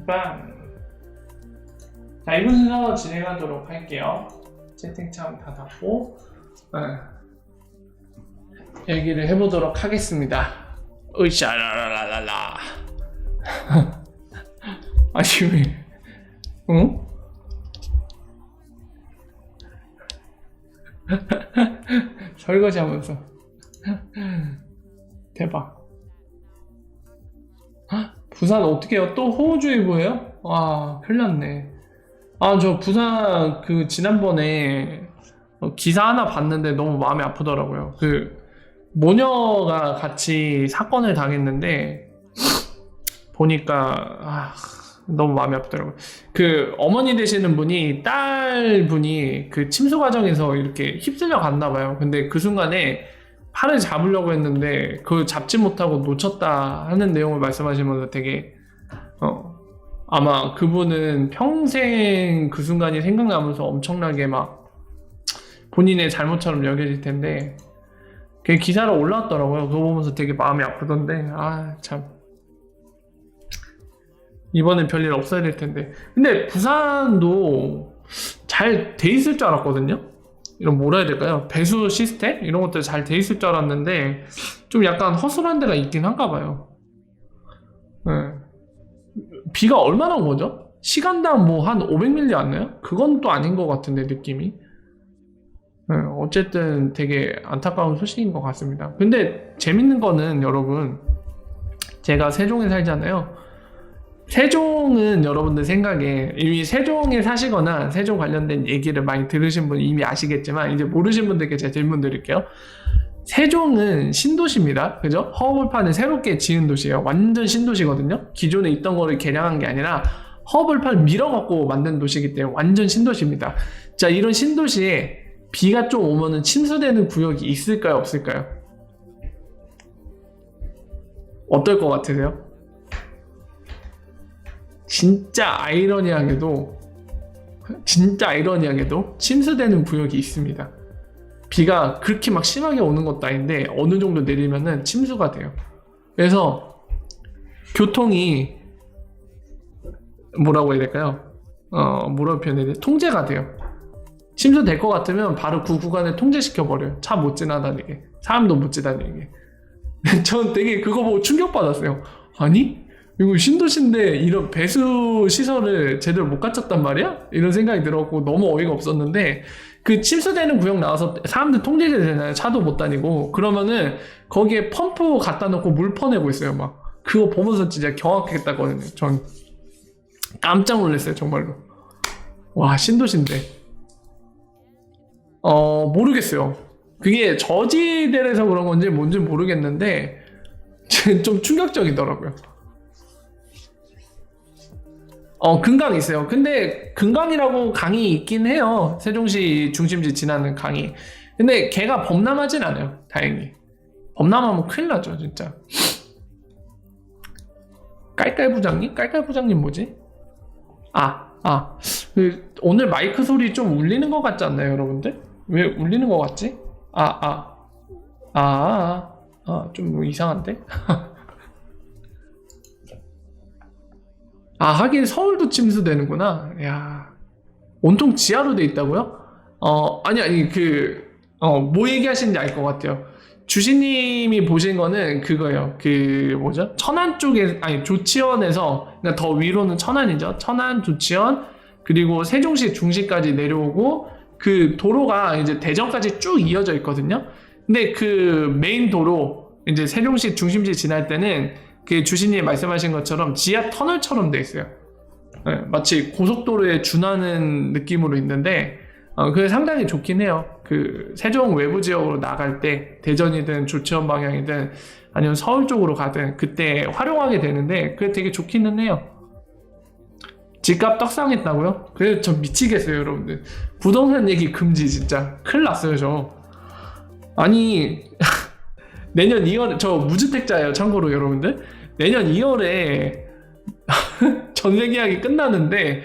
빵. 자, 이번 순서 진행하도록 할게요. 채팅창 닫았고 얘기를 해보도록 하겠습니다. 으쌰라라라라. 아니 왜? 응? 설거지하면서 대박. 부산 어떻게 해요? 또 호우주의보예요? 와, 큰일 났네. 저 부산 지난번에 기사 하나 봤는데 너무 마음이 아프더라고요. 모녀가 같이 사건을 당했는데 보니까 너무 마음이 아프더라고요. 어머니 되시는 분이 딸분이 침수 과정에서 이렇게 휩쓸려 갔나 봐요. 근데 그 순간에 팔을 잡으려고 했는데 그걸 잡지 못하고 놓쳤다 하는 내용을 말씀하시면서 되게 아마 그분은 평생 그 순간이 생각나면서 엄청나게 막 본인의 잘못처럼 여겨질 텐데 그게 기사로 올라왔더라고요. 그거 보면서 되게 마음이 아프던데 참 이번엔 별일 없어야 될 텐데. 근데 부산도 잘 돼 있을 줄 알았거든요. 이런 뭐라 해야 될까요? 배수 시스템? 이런 것들 잘 돼 있을 줄 알았는데 좀 약간 허술한 데가 있긴 한가 봐요. 네. 비가 얼마나 온 거죠? 시간당 뭐 한 500ml 왔나요? 그건 또 아닌 것 같은데 느낌이. 네, 어쨌든 되게 안타까운 소식인 것 같습니다. 근데 재밌는 거는 여러분, 제가 세종에 살잖아요. 세종은 여러분들 생각에 이미 세종에 사시거나 세종 관련된 얘기를 많이 들으신 분 이미 아시겠지만 이제 모르신 분들께 제가 질문 드릴게요. 세종은 신도시입니다. 그죠? 허허벌판을 새롭게 지은 도시예요. 완전 신도시거든요. 기존에 있던 거를 개량한 게 아니라 허허벌판을 밀어갖고 만든 도시이기 때문에 완전 신도시입니다. 자, 이런 신도시에 비가 좀 오면은 침수되는 구역이 있을까요? 없을까요? 어떨 것 같으세요? 진짜 아이러니하게도 침수되는 구역이 있습니다. 비가 그렇게 막 심하게 오는 것도 아닌데 어느 정도 내리면은 침수가 돼요. 그래서 교통이 뭐라고 해야 될까요? 뭐라고 표현해야 돼? 통제가 돼요. 침수될 것 같으면 바로 그 구간을 통제시켜버려요. 차 못 지나다니게, 사람도 못 지나다니게. 전 되게 그거 보고 충격받았어요. 아니? 이거 신도시인데 이런 배수 시설을 제대로 못 갖췄단 말이야? 이런 생각이 들었고 너무 어이가 없었는데 침수되는 구역 나와서 사람들 통제되잖아요. 차도 못 다니고. 그러면은 거기에 펌프 갖다 놓고 물 퍼내고 있어요. 막 그거 보면서 진짜 경악했다거든요. 전 깜짝 놀랐어요. 정말로. 와, 신도시인데. 모르겠어요. 그게 저지대라서 그런 건지 뭔지 모르겠는데 좀 충격적이더라고요. 금강이 있어요. 근데 금강이라고 강이 있긴 해요. 세종시 중심지 지나는 강이. 근데 걔가 범람하진 않아요. 다행히. 범람하면 큰일 나죠, 진짜. 깔깔부장님? 깔깔부장님 뭐지? 오늘 마이크 소리 좀 울리는 것 같지 않나요, 여러분들? 왜 울리는 것 같지? 좀 뭐 이상한데? 하긴 서울도 침수되는구나. 야, 온통 지하로 돼 있다고요? 아니, 뭐 얘기하시는지 알 것 같아요. 주시님이 보신 거는 그거예요. 뭐죠? 천안 쪽에, 조치원에서, 그러니까 더 위로는 천안이죠. 천안, 조치원, 그리고 세종시 중시까지 내려오고, 그 도로가 이제 대전까지 쭉 이어져 있거든요. 근데 메인 도로, 이제 세종시 중심지 지날 때는 주신님이 말씀하신 것처럼 지하 터널처럼 돼 있어요. 네, 마치 고속도로에 준하는 느낌으로 있는데 그게 상당히 좋긴 해요. 세종 외부 지역으로 나갈 때 대전이든 조치원 방향이든 아니면 서울 쪽으로 가든 그때 활용하게 되는데 그게 되게 좋기는 해요. 집값 떡상했다고요? 그래서 저 미치겠어요, 여러분들. 부동산 얘기 금지 진짜 큰일 났어요, 저. 아니 내년 2월 저 무주택자예요. 참고로 여러분들 내년 2월에 전세 계약이 끝나는데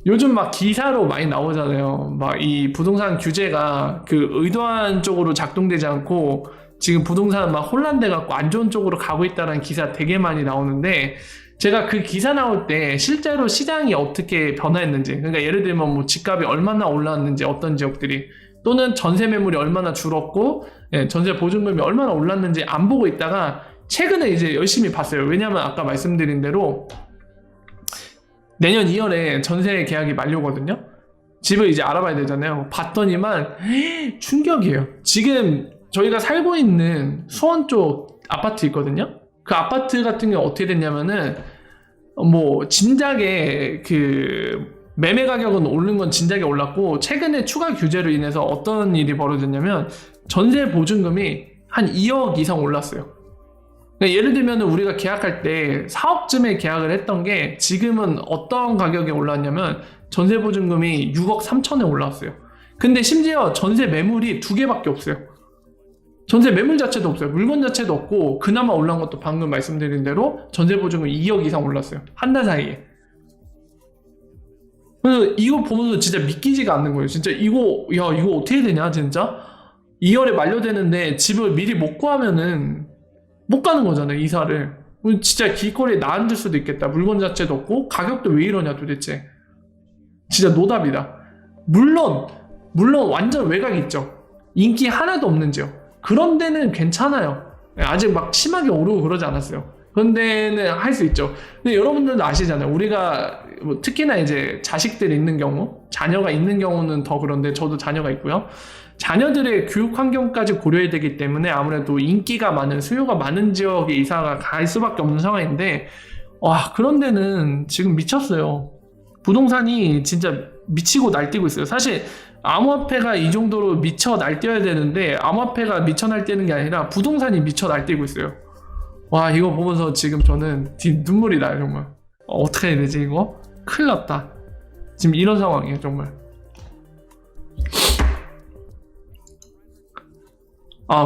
요즘 막 기사로 많이 나오잖아요. 막 이 부동산 규제가 의도한 쪽으로 작동되지 않고 지금 부동산 막 혼란돼 갖고 안 좋은 쪽으로 가고 있다는 기사 되게 많이 나오는데 제가 그 기사 나올 때 실제로 시장이 어떻게 변화했는지, 그러니까 예를 들면 뭐 집값이 얼마나 올랐는지, 어떤 지역들이, 또는 전세 매물이 얼마나 줄었고, 예, 전세 보증금이 얼마나 올랐는지 안 보고 있다가 최근에 이제 열심히 봤어요. 왜냐면 아까 말씀드린 대로 내년 2월에 전세 계약이 만료거든요. 집을 이제 알아봐야 되잖아요. 봤더니만 충격이에요. 지금 저희가 살고 있는 수원 쪽 아파트 있거든요. 그 아파트 같은 경우 어떻게 됐냐면은 뭐 진작에 그 매매 가격은 오른 건 진작에 올랐고, 최근에 추가 규제로 인해서 어떤 일이 벌어졌냐면 전세 보증금이 한 2억 이상 올랐어요. 그러니까 예를 들면 우리가 계약할 때 4억쯤에 계약을 했던 게 지금은 어떤 가격에 올랐냐면 전세 보증금이 6억 3천에 올랐어요. 근데 심지어 전세 매물이 2개밖에 없어요. 전세 매물 자체도 없어요. 물건 자체도 없고, 그나마 올란 것도 방금 말씀드린 대로 전세 보증금 2억 이상 올랐어요. 한 달 사이에. 그래서 이거 보면서 진짜 믿기지가 않는 거예요. 진짜 이거 어떻게 되냐 진짜. 2월에 만료되는데 집을 미리 못 구하면은 못 가는 거잖아요, 이사를. 진짜 길거리에 나앉을 수도 있겠다. 물건 자체도 없고 가격도 왜 이러냐 도대체. 진짜 노답이다. 물론 완전 외곽 있죠. 인기 하나도 없는 지역. 그런 데는 괜찮아요. 아직 막 심하게 오르고 그러지 않았어요. 그런 데는 할 수 있죠. 근데 여러분들도 아시잖아요. 우리가 뭐 특히나 이제 자식들이 있는 경우, 자녀가 있는 경우는 더 그런데 저도 자녀가 있고요. 자녀들의 교육 환경까지 고려해야 되기 때문에 아무래도 인기가 많은, 수요가 많은 지역에 이사가 갈 수밖에 없는 상황인데, 와, 그런 데는 지금 미쳤어요. 부동산이 진짜 미치고 날뛰고 있어요. 사실 암호화폐가 이 정도로 미쳐 날뛰어야 되는데 암호화폐가 미쳐 날뛰는 게 아니라 부동산이 미쳐 날뛰고 있어요. 와, 이거 보면서 지금 저는 눈물이 나요, 정말. 어떻게 해야 되지, 이거? 큰일 났다. 지금 이런 상황이에요, 정말.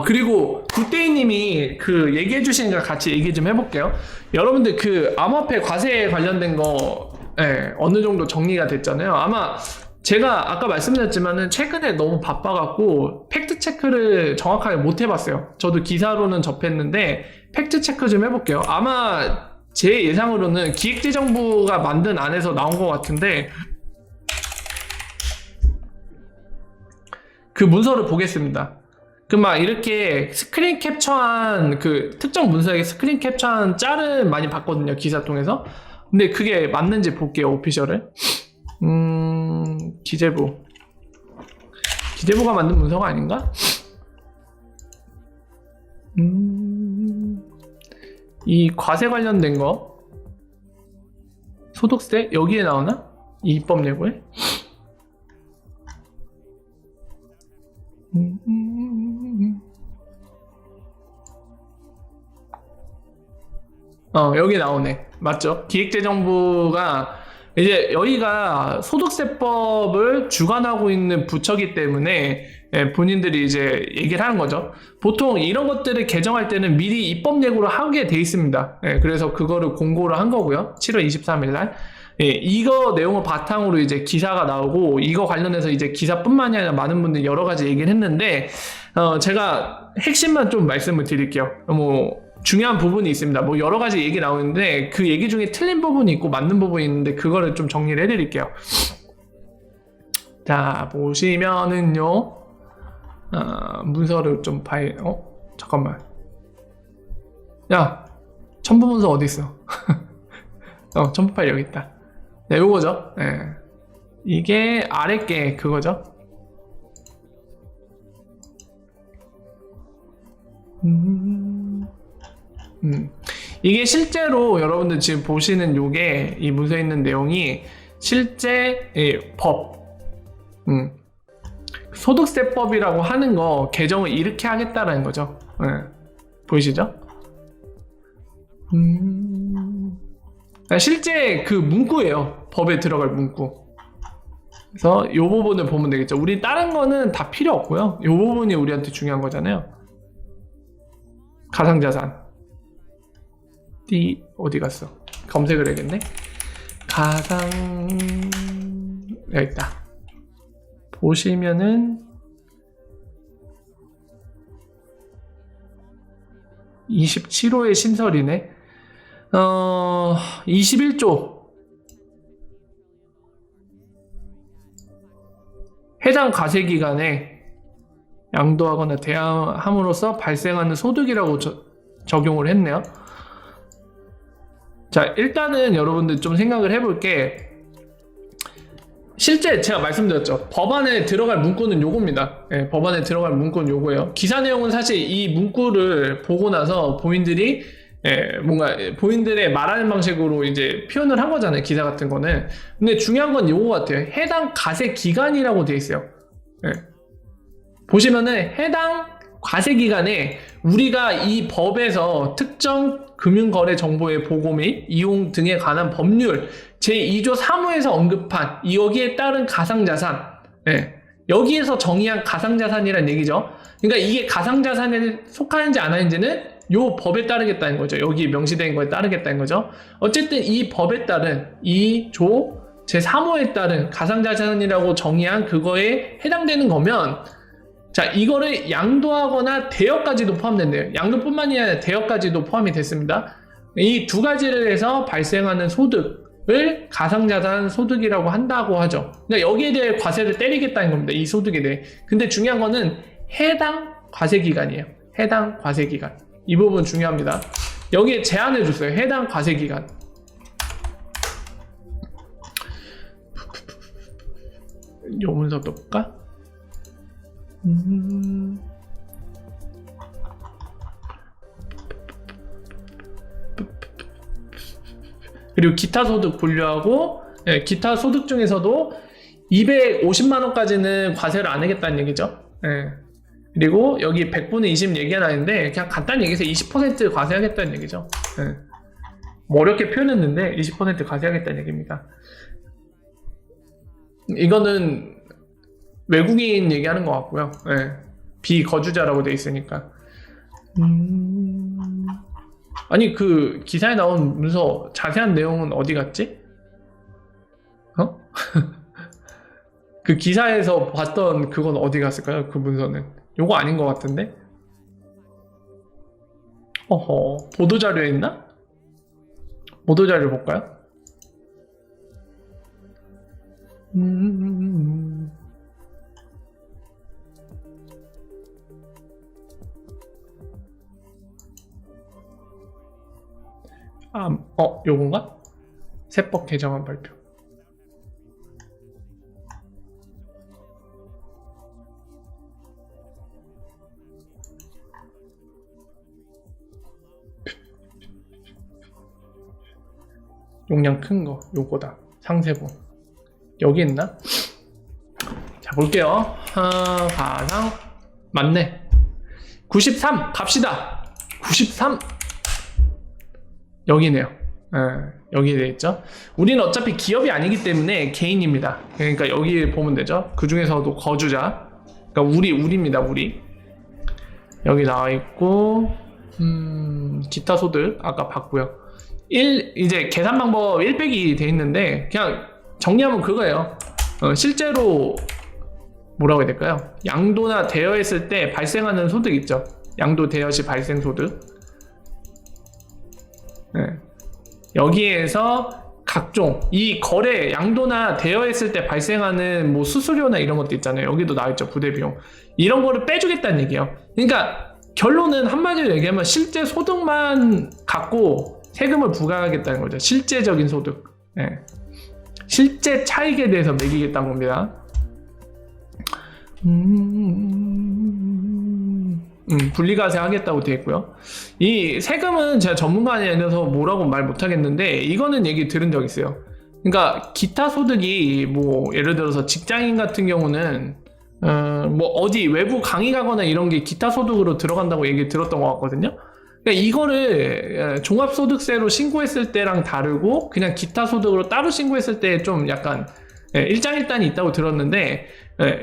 그리고 굿데이님이 그 얘기해주신 거 같이 얘기 좀 해볼게요. 여러분들 그 암호화폐 과세 관련된 거, 예, 어느 정도 정리가 됐잖아요. 아마 제가 아까 말씀드렸지만은 최근에 너무 바빠갖고 팩트 체크를 정확하게 못 해봤어요. 저도 기사로는 접했는데 팩트 체크 좀 해볼게요. 아마 제 예상으로는 기획재정부가 만든 안에서 나온 것 같은데 그 문서를 보겠습니다. 그 막 이렇게 스크린 캡처한 그 특정 문서에 스크린 캡처한 짤을 많이 봤거든요, 기사 통해서. 근데 그게 맞는지 볼게요, 오피셜을. 기재부가 만든 문서가 아닌가? 이 과세 관련된 거, 소득세 여기에 나오나? 이 입법 예고에? 여기 나오네. 맞죠? 기획재정부가 이제 여기가 소득세법을 주관하고 있는 부처기 때문에 본인들이 이제 얘기를 하는 거죠. 보통 이런 것들을 개정할 때는 미리 입법 예고를 하게 돼 있습니다. 그래서 그거를 공고를 한 거고요. 7월 23일 날. 이거 내용을 바탕으로 이제 기사가 나오고, 이거 관련해서 이제 기사뿐만이 아니라 많은 분들이 여러 가지 얘기를 했는데, 제가 핵심만 좀 말씀을 드릴게요. 중요한 부분이 있습니다. 여러 가지 얘기 나오는데 그 얘기 중에 틀린 부분이 있고 맞는 부분이 있는데 그거를 좀 정리를 해드릴게요. 자, 보시면은요, 문서를 좀 잠깐만. 야, 첨부 문서 어디 있어? 첨부 파일 여기 있다. 네, 요거죠. 네. 이게 아래 게 그거죠. 이게 실제로 여러분들 지금 보시는 요게, 이 문서에 있는 내용이 실제 법, 소득세법이라고 하는 거 개정을 이렇게 하겠다라는 거죠. 보이시죠? 실제 그 문구예요. 법에 들어갈 문구. 그래서 요 부분을 보면 되겠죠. 우리 다른 거는 다 필요 없고요. 요 부분이 우리한테 중요한 거잖아요. 가상자산. 어디 갔어? 검색을 해야겠네. 여기 있다. 보시면은 27호의 신설이네. 21조. 해당 과세기간에 양도하거나 대항함으로써 발생하는 소득이라고 적용을 했네요. 자, 일단은 여러분들 좀 생각을 해볼 게, 실제 제가 말씀드렸죠. 법안에 들어갈 문구는 요겁니다. 예, 법안에 들어갈 문구는 요거예요. 기사 내용은 사실 이 문구를 보고 나서 본인들이 뭔가 본인들의 말하는 방식으로 이제 표현을 한 거잖아요. 기사 같은 거는. 근데 중요한 건 요거 같아요. 해당 과세 기간이라고 돼 있어요. 예. 보시면은 해당 과세 기간에 우리가 이 법에서 특정 금융거래 정보의 보고 및 이용 등에 관한 법률 제2조 3호에서 언급한 여기에 따른 가상자산, 여기에서 정의한 가상자산이란 얘기죠. 그러니까 이게 가상자산에 속하는지 안 하는지는 요 법에 따르겠다는 거죠. 여기 명시된 거에 따르겠다는 거죠. 어쨌든 이 법에 따른 2조 제3호에 따른 가상자산이라고 정의한 그거에 해당되는 거면, 자, 이거를 양도하거나 대여까지도 포함된대요. 양도뿐만이 아니라 대여까지도 포함이 됐습니다. 이 두 가지를 해서 발생하는 소득을 가상자산 소득이라고 한다고 하죠. 그러니까 여기에 대해 과세를 때리겠다는 겁니다. 이 소득에 대해. 근데 중요한 거는 해당 과세기간이에요. 해당 과세기간. 이 부분 중요합니다. 여기에 제한해 줬어요. 해당 과세기간. 요 문서 또 볼까? 그리고 기타 소득 분류하고, 기타 소득 중에서도 250만 원까지는 과세를 안 하겠다는 얘기죠. 그리고 여기 100분의 20 얘기하는데 그냥 간단히 얘기해서 20% 과세하겠다는 얘기죠. 뭐 어렵게 표현했는데 20% 과세하겠다는 얘기입니다. 이거는 외국인 얘기하는 것 같고요. 비거주자라고 돼 있으니까. 아니, 그 기사에 나온 문서 자세한 내용은 어디 갔지? 그 기사에서 봤던 그건 어디 갔을까요? 그 문서는 요거 아닌 것 같은데. 어허, 보도자료에 있나? 보도자료 볼까요? 요건가? 세법 개정안 발표. 용량 큰 거, 요거다. 상세본. 여기 있나? 자, 볼게요. 가상. 맞네. 93! 갑시다! 93! 여기네요. 여기 돼 있죠. 우리는 어차피 기업이 아니기 때문에 개인입니다. 그러니까 여기 보면 되죠. 그 중에서도 거주자. 그러니까 우리입니다. 우리. 여기 나와 있고, 기타 소득 아까 봤고요. 이제 계산 방법 1빼기 돼 있는데 그냥 정리하면 그거예요. 실제로 뭐라고 해야 될까요? 양도나 대여했을 때 발생하는 소득 있죠. 양도 대여 시 발생 소득. 여기에서 각종 이 거래 양도나 대여했을 때 발생하는 뭐 수수료나 이런 것도 있잖아요. 여기도 나와있죠. 부대비용. 이런 거를 빼주겠다는 얘기예요. 그러니까 결론은 한마디로 얘기하면 실제 소득만 갖고 세금을 부과하겠다는 거죠. 실제적인 소득. 실제 차익에 대해서 매기겠다는 겁니다. 분리과세 하겠다고 되어 있고요. 이 세금은 제가 전문가가 아니라서 뭐라고 말 못하겠는데 이거는 얘기 들은 적 있어요. 그러니까 기타 소득이 뭐 예를 들어서 직장인 같은 경우는 뭐 어디 외부 강의 가거나 이런 게 기타 소득으로 들어간다고 얘기 들었던 것 같거든요. 그러니까 이거를 종합소득세로 신고했을 때랑 다르고 그냥 기타 소득으로 따로 신고했을 때 좀 약간 일장일단이 있다고 들었는데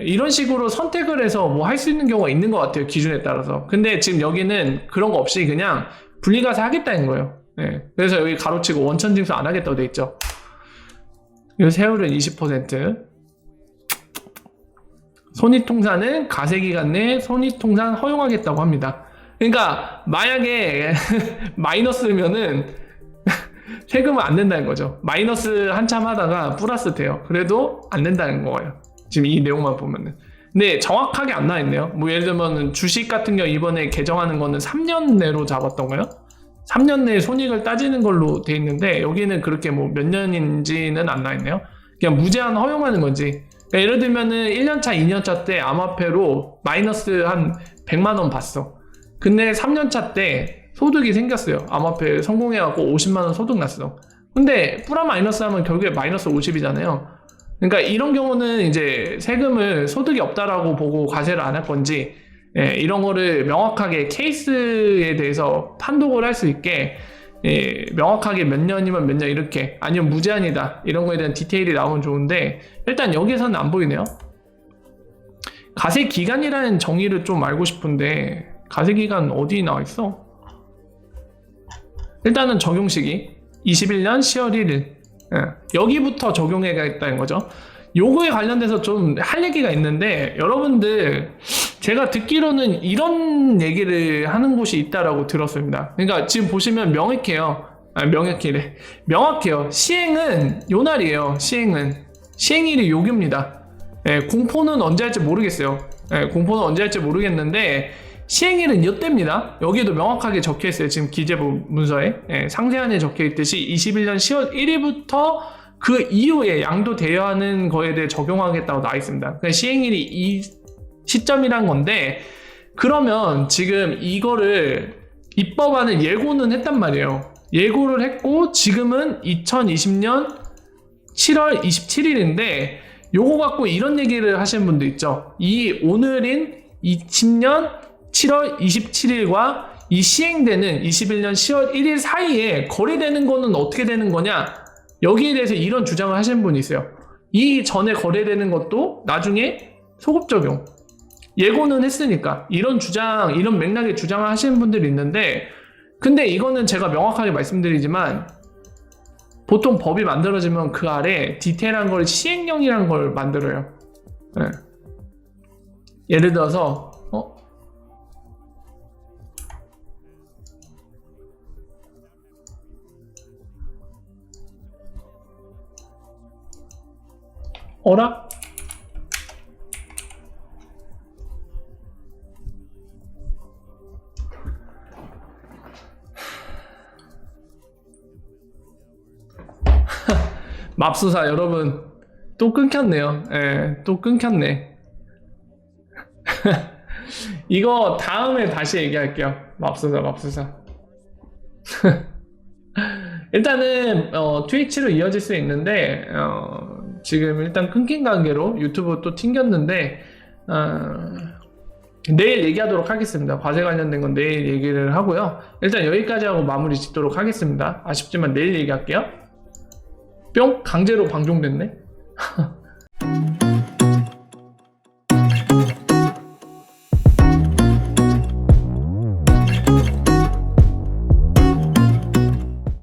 이런 식으로 선택을 해서 뭐 할 수 있는 경우가 있는 것 같아요. 기준에 따라서. 근데 지금 여기는 그런 거 없이 그냥 분리과세 하겠다는 거예요. 그래서 여기 가로치고 원천징수 안 하겠다고 돼 있죠. 이 세율은 20%. 손익통산은 가세기간 내에 손익통산 허용하겠다고 합니다. 그러니까 만약에 마이너스면은 세금은 안 낸다는 거죠. 마이너스 한참 하다가 플러스 돼요. 그래도 안 낸다는 거예요. 지금 이 내용만 보면은. 근데 정확하게 안 나와 있네요. 뭐 예를 들면 주식 같은 경우 이번에 개정하는 거는 3년 내로 잡았던가요? 3년 내에 손익을 따지는 걸로 돼 있는데 여기는 그렇게 뭐 몇 년인지는 안 나와 있네요. 그냥 무제한 허용하는 건지. 그러니까 예를 들면은 1년차, 2년차 때 암호화폐로 마이너스 한 100만 원 봤어. 근데 3년차 때 소득이 생겼어요. 암호화폐 성공해갖고 50만 원 소득 났어. 근데 플러 마이너스 하면 결국에 마이너스 50이잖아요. 그러니까 이런 경우는 이제 세금을 소득이 없다라고 보고 과세를 안 할 건지, 예, 이런 거를 명확하게 케이스에 대해서 판독을 할 수 있게, 예, 명확하게 몇 년이면 몇 년 이렇게, 아니면 무제한이다 이런 거에 대한 디테일이 나오면 좋은데 일단 여기서는 안 보이네요. 가세 기간이라는 정의를 좀 알고 싶은데 가세 기간 어디 나와 있어? 일단은 적용 시기 21년 10월 1일, 예, 여기부터 적용해야겠다는 거죠. 요거에 관련돼서 좀 할 얘기가 있는데 여러분들 제가 듣기로는 이런 얘기를 하는 곳이 있다라고 들었습니다. 그러니까 지금 보시면 명확해요. 명확해요. 시행은 요날이에요. 시행일이 요기입니다. 예, 공포는 언제 할지 모르겠어요. 예, 공포는 언제 할지 모르겠는데 시행일은 이때입니다. 여기에도 명확하게 적혀있어요. 지금 기재부 문서에, 예, 상세한에 적혀있듯이 21년 10월 1일부터 그 이후에 양도되어야 하는 거에 대해 적용하겠다고 나와 있습니다. 그러니까 시행일이 이 시점이란 건데 그러면 지금 이거를 입법안을 예고는 했단 말이에요. 예고를 했고 지금은 2020년 7월 27일인데 요거 갖고 이런 얘기를 하시는 분도 있죠. 이 오늘인 20년 7월 27일과 이 시행되는 21년 10월 1일 사이에 거래되는 거는 어떻게 되는 거냐, 여기에 대해서 이런 주장을 하시는 분이 있어요. 이 전에 거래되는 것도 나중에 소급 적용, 예고는 했으니까, 이런 주장, 이런 맥락의 주장을 하시는 분들이 있는데 근데 이거는 제가 명확하게 말씀드리지만 보통 법이 만들어지면 그 아래 디테일한 걸 시행령이라는 걸 만들어요. 네. 예를 들어서 어라? 맙소사 여러분 또 끊겼네요. 예, 또 끊겼네. 이거 다음에 다시 얘기할게요. 맙소사. 일단은 트위치로 이어질 수 있는데 지금 일단 끊긴 관계로 유튜브 또 튕겼는데 내일 얘기하도록 하겠습니다. 과세 관련된 건 내일 얘기를 하고요. 일단 여기까지 하고 마무리 짓도록 하겠습니다. 아쉽지만 내일 얘기할게요. 뿅! 강제로 방종됐네.